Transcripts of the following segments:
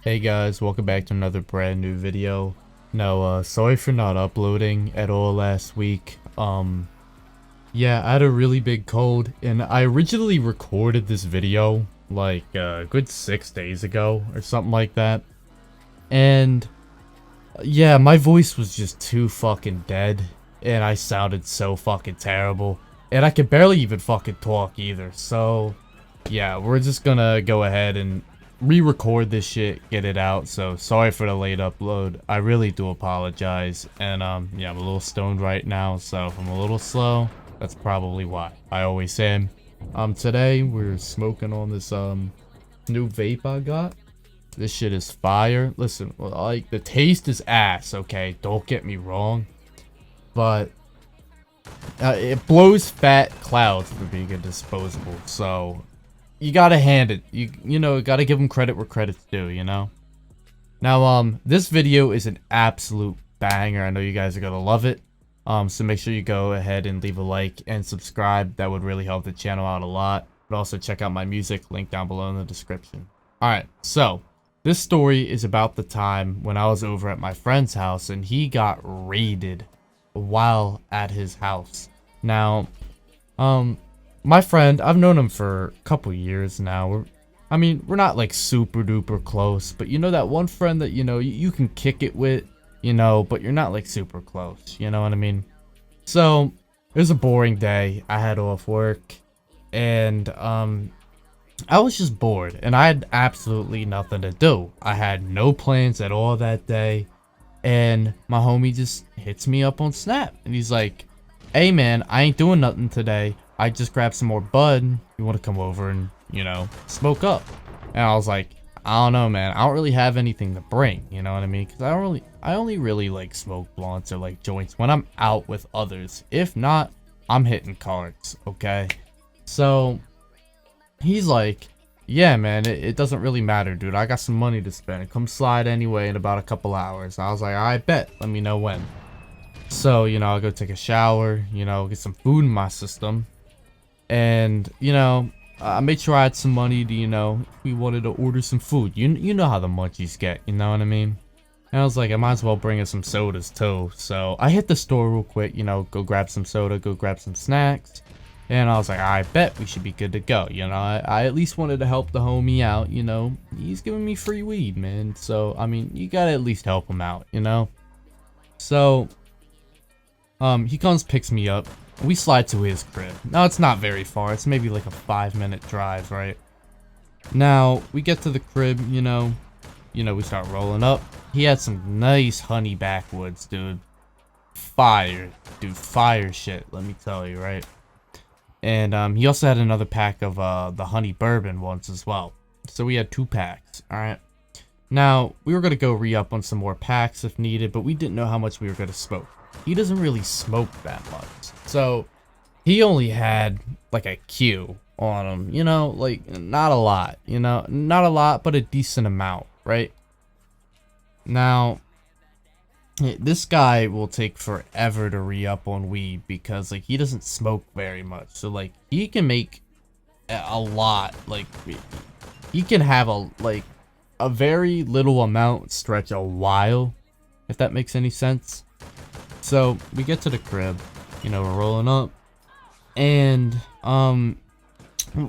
Hey guys, welcome back to another brand new video. Sorry for not uploading at all last week. Yeah, I had a really big cold, and I originally recorded this video like a good 6 days ago or something like that. And yeah, my voice was just too fucking dead, and I sounded so fucking terrible, and I could barely even fucking talk either. So yeah, we're just gonna go ahead and re-record this shit, get it out. So sorry for the late upload. I really do apologize. And yeah, I'm a little stoned right now, so if I'm a little slow, that's probably why. I always am. Today we're smoking on this new vape I got. This shit is fire. Listen, like, the taste is ass, okay? Don't get me wrong, but it blows fat clouds for being a disposable. So you gotta hand it. You know, gotta give them credit where credit's due, you know? Now, this video is an absolute banger. I know you guys are gonna love it. So make sure you go ahead and leave a like and subscribe. That would really help the channel out a lot. But also check out my music, link down below in the description. Alright, so this story is about the time when I was over at my friend's house and he got raided while at his house. Now, my friend, I've known him for a couple years now. We're not like super duper close, but you know that one friend that, you know, you can kick it with, you know, but you're not like super close, you know what I mean? So, it was a boring day. I had off work, and I was just bored, and I had absolutely nothing to do. I had no plans at all that day, and my homie just hits me up on Snap, and he's like, "Hey man, I ain't doing nothing today. I just grabbed some more bud. You want to come over and, you know, smoke up?" And I was like, "I don't know, man. I don't really have anything to bring." You know what I mean? Because I only really like smoke blunts or like joints when I'm out with others. If not, I'm hitting cards. Okay. So he's like, "Yeah, man, it doesn't really matter, dude. I got some money to spend. Come slide anyway in about a couple hours." I was like, "I bet. Let me know when." So, you know, I'll go take a shower, you know, get some food in my system. And, you know, I made sure I had some money to, you know, if we wanted to order some food. You know how the munchies get, you know what I mean? And I was like, I might as well bring us some sodas too. So I hit the store real quick, you know, go grab some soda, go grab some snacks. And I was like, I bet we should be good to go. You know, I at least wanted to help the homie out, you know. He's giving me free weed, man. So, I mean, you gotta at least help him out, you know? So, he comes, picks me up. We slide to his crib. Now, it's not very far. It's maybe like a 5-minute drive, right? Now, we get to the crib, you know, we start rolling up. He had some nice honey backwoods, dude. Fire. Dude, fire shit, let me tell you, right? And, he also had another pack of, the honey bourbon ones as well. So we had 2 packs, alright? Now, we were gonna go re-up on some more packs if needed, but we didn't know how much we were gonna smoke. He doesn't really smoke that much. So, he only had, like, a Q on him, you know? Like, not a lot, you know? Not a lot, but a decent amount, right? Now, this guy will take forever to re-up on weed because, like, he doesn't smoke very much. So, like, he can make a lot. Like, he can have a very little amount stretch a while, if that makes any sense. So we get to the crib, you know, we're rolling up, and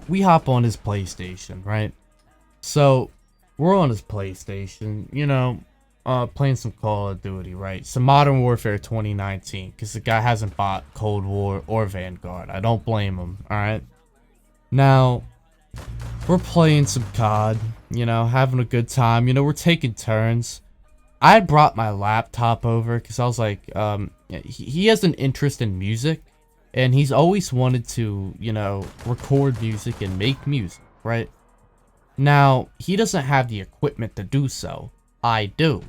we hop on his PlayStation, right? So we're on his PlayStation, you know, playing some Call of Duty, right? Some Modern Warfare 2019, because the guy hasn't bought Cold War or Vanguard. I don't blame him, alright? Now, we're playing some COD, you know, having a good time, you know, we're taking turns. I had brought my laptop over because I was like, he has an interest in music, and he's always wanted to, you know, record music and make music, right? Now, he doesn't have the equipment to do so. I do.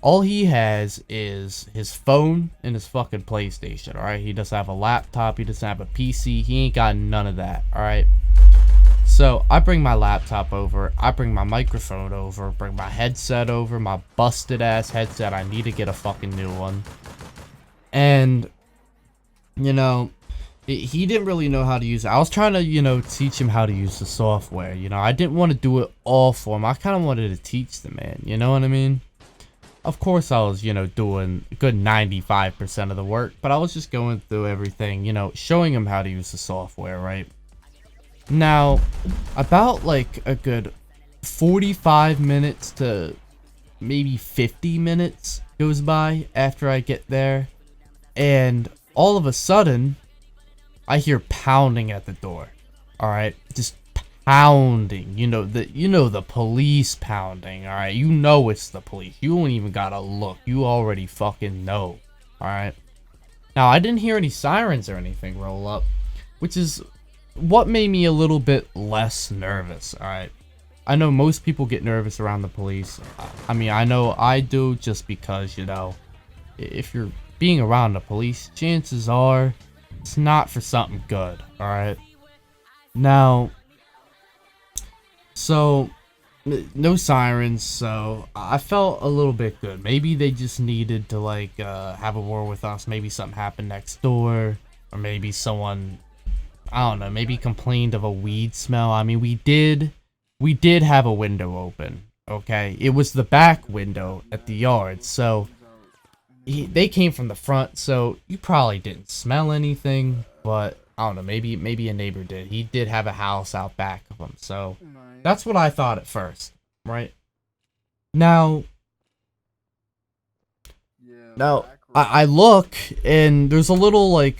All he has is his phone and his fucking PlayStation, alright? He doesn't have a laptop, he doesn't have a PC, he ain't got none of that, alright? So, I bring my laptop over, I bring my microphone over, bring my headset over, my busted ass headset. I need to get a fucking new one. And, you know, He didn't really know how to use it. I was trying to, teach him how to use the software. I didn't want to do it all for him. I kind of wanted to teach the man. You know what I mean? Of course, I was, doing a good 95% of the work, but I was just going through everything, showing him how to use the software, right? Now, about like a good 45 minutes to maybe 50 minutes goes by after I get there, and all of a sudden, I hear pounding at the door. Alright, just pounding. The police pounding. Alright, it's the police. You don't even gotta look. You already fucking know. Alright. Now, I didn't hear any sirens or anything roll up, which is what made me a little bit less nervous. Alright. I know most people get nervous around the police. I mean, I know I do, just because, if you're being around the police, chances are it's not for something good. Alright. Now, so no sirens, so I felt a little bit good. Maybe they just needed to like have a war with us. Maybe something happened next door, or maybe someone, I don't know, maybe complained of a weed smell. I mean, we did have a window open. Okay, it was the back window at the yard, so they came from the front, so you probably didn't smell anything, but I don't know, maybe a neighbor did. He did have a house out back of him, so that's what I thought at first, right? Now I look, and there's a little like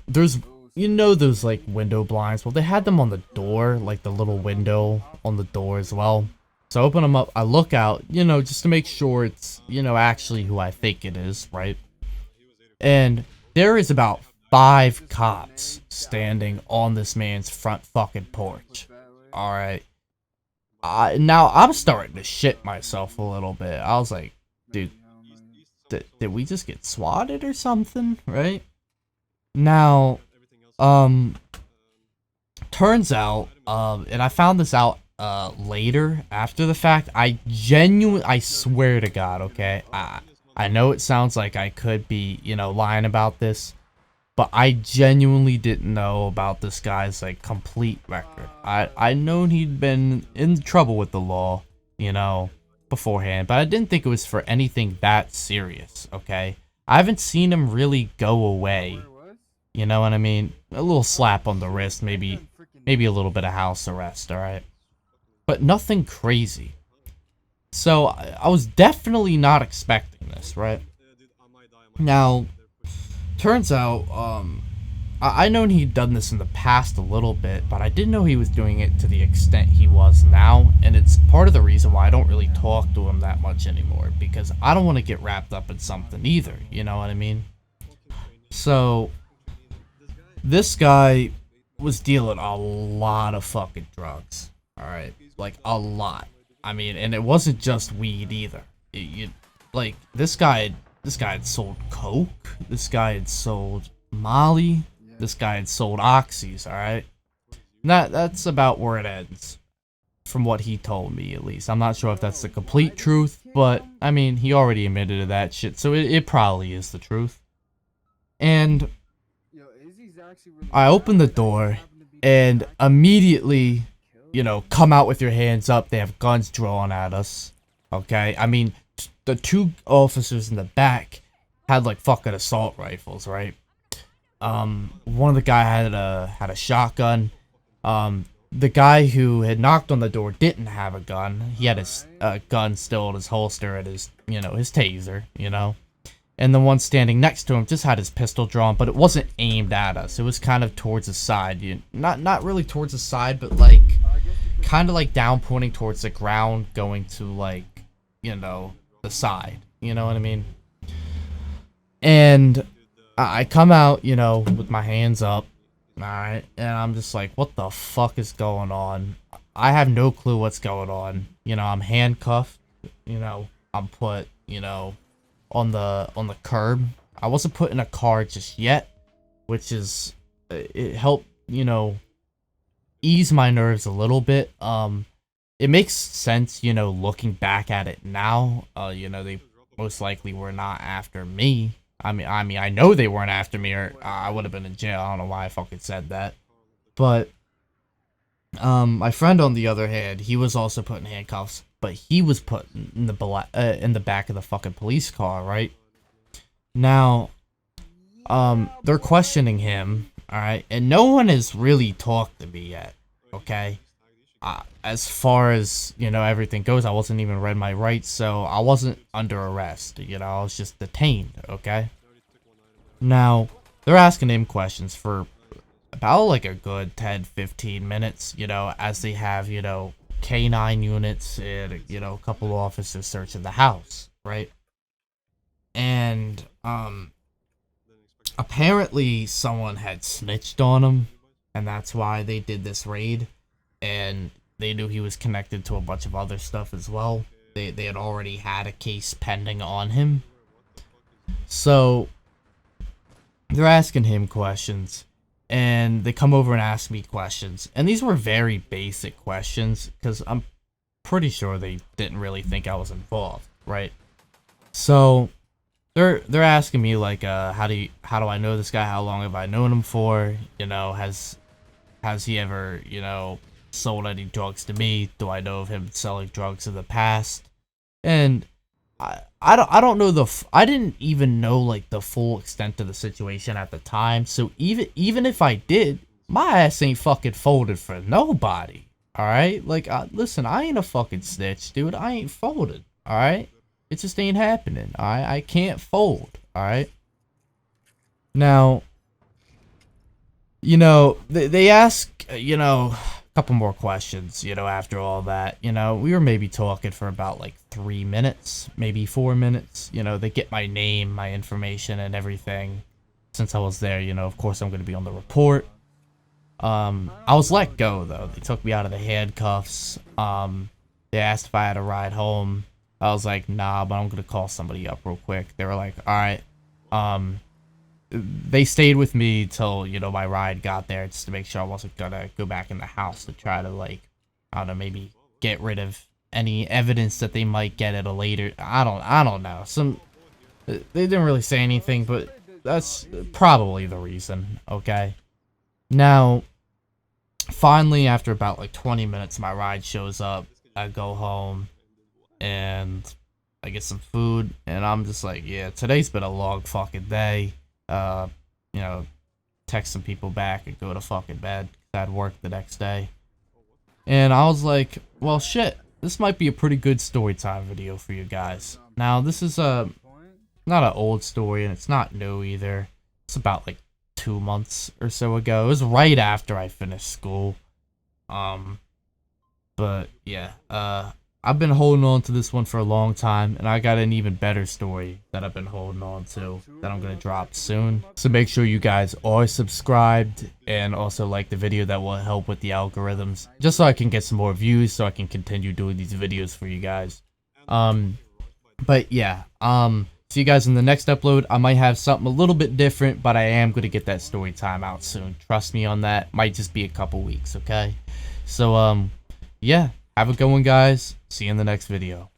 there's those like window blinds. Well, they had them on the door, like the little window on the door as well. So I open them up, I look out, just to make sure it's, actually who I think it is, right? And there is about 5 cops standing on this man's front fucking porch. Alright. Now I'm starting to shit myself a little bit. I was like, dude, did we just get swatted or something, right? Now, turns out, and I found this out later after the fact. I swear to God, okay, I know it sounds like I could be, lying about this, but I genuinely didn't know about this guy's like complete record. I known he'd been in trouble with the law, beforehand, but I didn't think it was for anything that serious. Okay, I haven't seen him really go away. You know what I mean? A little slap on the wrist, maybe a little bit of house arrest. All right. But nothing crazy. So I was definitely not expecting this, right? Now, turns out, I known he'd done this in the past a little bit, but I didn't know he was doing it to the extent he was now, and it's part of the reason why I don't really talk to him that much anymore, because I don't want to get wrapped up in something either, you know what I mean? So, this guy was dealing a lot of fucking drugs. Alright, like a lot. I mean, and it wasn't just weed either. Like, this guy had sold coke. This guy had sold Molly. This guy had sold oxys. Alright, that's about where it ends, from what he told me, at least. I'm not sure if that's the complete truth, but I mean, he already admitted to that shit, so it probably is the truth. And I opened the door, and immediately, come out with your hands up. They have guns drawn at us. Okay? I mean, the 2 officers in the back had like fucking assault rifles, right? One of the guy had a shotgun. The guy who had knocked on the door didn't have a gun. He had his gun still in his holster at his, his taser, And the one standing next to him just had his pistol drawn, but it wasn't aimed at us. It was kind of towards the side. Not really towards the side, but like kind of like down, pointing towards the ground, going to like, the side. You know what I mean? And I come out, with my hands up. Alright, and I'm just like, what the fuck is going on? I have no clue what's going on. I'm handcuffed. I'm put, on the curb. I wasn't put in a car just yet, which is, it helped, ease my nerves a little bit. It makes sense, looking back at it now. They most likely were not after me. I know they weren't after me, or I would have been in jail. I don't know why I fucking said that. But my friend, on the other hand, he was also put in handcuffs, but he was put in the back of the fucking police car, right? Now, they're questioning him, all right, and no one has really talked to me yet, okay? As far as, you know, everything goes, I wasn't even read my rights, so I wasn't under arrest, you know, I was just detained, okay? Now, they're asking him questions for about like a good 10-15 minutes, you know, as they have, you know, K9 units and, you know, a couple officers searching the house, right? And, apparently someone had snitched on him, and that's why they did this raid, and they knew he was connected to a bunch of other stuff as well. They had already had a case pending on him. So, they're asking him questions, and they come over and ask me questions, and these were very basic questions, because I'm pretty sure they didn't really think I was involved, right? So, they're asking me like, how do I know this guy? How long have I known him for? You know, has he ever, you know, sold any drugs to me? Do I know of him selling drugs in the past? And I don't know I didn't even know like the full extent of the situation at the time. So even if I did, my ass ain't fucking folded for nobody. All right, like listen, I ain't a fucking snitch, dude. I ain't folded. All right. It just ain't happening, alright? I can't fold, alright? Now, you know, they ask, you know, a couple more questions, you know, after all that. You know, we were maybe talking for about, like, 3 minutes, maybe 4 minutes. You know, they get my name, my information, and everything. Since I was there, you know, of course I'm going to be on the report. I was let go, though. They took me out of the handcuffs. They asked if I had a ride home. I was like, nah, but I'm gonna call somebody up real quick. They were like, alright. They stayed with me till, you know, my ride got there, just to make sure I wasn't gonna go back in the house to try to, like, I don't know, maybe get rid of any evidence that they might get at a later, I don't know. They didn't really say anything, but that's probably the reason, okay? Now, finally, after about, like, 20 minutes, my ride shows up. I go home, and I get some food, and I'm just like, yeah, today's been a long fucking day. You know, text some people back and go to fucking bed. I had work the next day. And I was like, well, shit, this might be a pretty good story time video for you guys. Now, this is not an old story, and it's not new either. It's about like 2 months or so ago. It was right after I finished school. But yeah, I've been holding on to this one for a long time, and I got an even better story that I've been holding on to that I'm going to drop soon. So make sure you guys are subscribed and also like the video. That will help with the algorithms, just so I can get some more views, so I can continue doing these videos for you guys. But yeah, see you guys in the next upload. I might have something a little bit different, but I am going to get that story time out soon. Trust me on that. Might just be a couple weeks, okay? So, yeah. Have a good one, guys. See you in the next video.